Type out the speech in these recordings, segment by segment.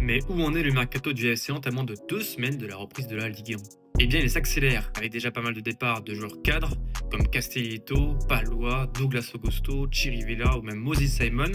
Mais où en est le mercato du FC Nantes à moins de 2 semaines de la reprise de la Ligue 1? Eh bien, il s'accélère avec déjà pas mal de départs de joueurs cadres comme Castelletto, Palois, Douglas Augusto, Chirivella ou même Moses Simon,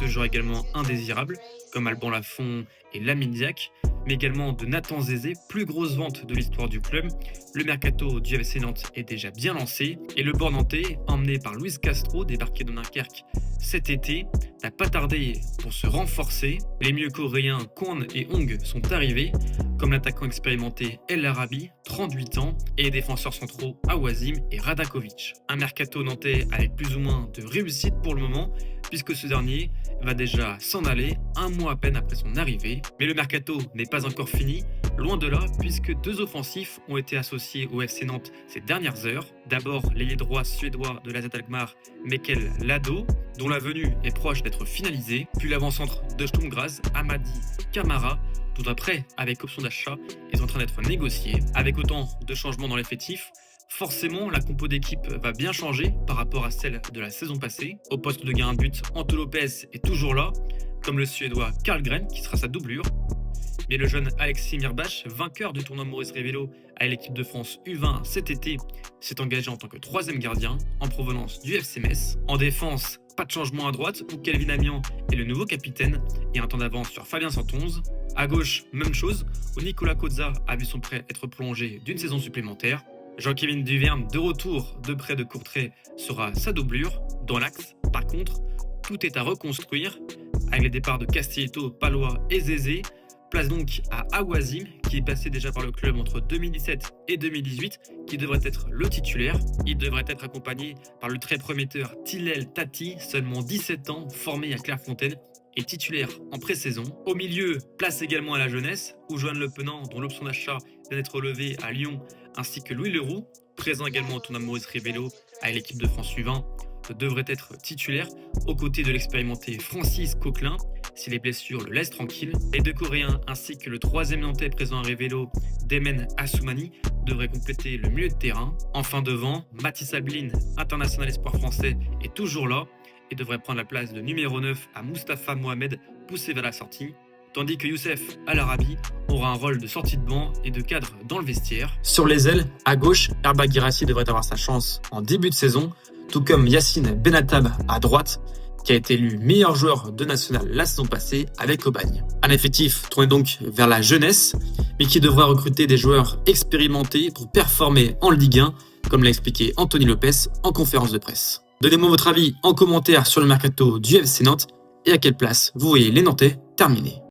de joueurs également indésirables comme Alban Lafont et Lamine Diack, mais également de Nathan Zézé, plus grosse vente de l'histoire du club. Le mercato du FC Nantes est déjà bien lancé et le bord nantais, emmené par Luis Castro, débarqué de Dunkerque cet été, n'a pas tardé pour se renforcer. Les milieux coréens Kwon et Hong sont arrivés, comme l'attaquant expérimenté El Arabi, 38 ans, et les défenseurs centraux Awazim et Radakovic. Un mercato nantais avec plus ou moins de réussite pour le moment, puisque ce dernier va déjà s'en aller un mois à peine après son arrivée. Mais le mercato n'est pas encore fini, loin de là, puisque deux offensifs ont été associés au FC Nantes ces dernières heures. D'abord, l'ailier droit suédois de l'AZ Alkmaar, Mikael Lado, dont la venue est proche d'être finalisée, puis l'avant-centre de Sturm Graz, Amadi Camara, tout un prêt avec option d'achat est en train d'être négocié. Avec autant de changements dans l'effectif, forcément la compo d'équipe va bien changer par rapport à celle de la saison passée. Au poste de gardien de but, Anto Lopez est toujours là, comme le suédois Karlgren qui sera sa doublure. Mais le jeune Alexis Mirbach, vainqueur du tournoi Maurice Révélo à l'équipe de France U20 cet été, s'est engagé en tant que troisième gardien en provenance du FC Metz. En défense, pas de changement à droite où Kelvin Amian est le nouveau capitaine et un temps d'avance sur Fabien Santonze. À gauche, même chose, où Nicolas Kozza a vu son prêt être prolongé d'une saison supplémentaire. Jean-Kévin Duverne, de retour de près de Courtrai, sera sa doublure. Dans l'axe, par contre, tout est à reconstruire avec les départs de Castelletto, Palois et Zézé. Place donc à Awazim, qui est passé déjà par le club entre 2017 et 2018, qui devrait être le titulaire. Il devrait être accompagné par le très prometteur Tillel Tati, seulement 17 ans, formé à Clairefontaine et titulaire en pré-saison. Au milieu, place également à la jeunesse, où Johan Le Penant, dont l'option d'achat vient d'être levée à Lyon, ainsi que Louis Leroux, présent également au tournoi Maurice Révélo à l'équipe de France U20, devrait être titulaire, aux côtés de l'expérimenté Francis Coquelin, si les blessures le laissent tranquille. Les deux Coréens ainsi que le troisième Nantais présent à Révélo, Demen Assoumani, devraient compléter le milieu de terrain. Enfin devant, Mathis Ablin, international espoir français, est toujours là et devrait prendre la place de numéro 9 à Moustapha Mohamed, poussé vers la sortie, tandis que Youssef Al Arabi aura un rôle de sortie de banc et de cadre dans le vestiaire. Sur les ailes, à gauche, Herba Guirassy devrait avoir sa chance en début de saison, tout comme Yacine Benatab à droite, qui a été élu meilleur joueur de national la saison passée avec Aubagne. Un effectif tourné donc vers la jeunesse, mais qui devra recruter des joueurs expérimentés pour performer en Ligue 1, comme l'a expliqué Anthony Lopez en conférence de presse. Donnez-moi votre avis en commentaire sur le mercato du FC Nantes et à quelle place vous voyez les Nantais terminer.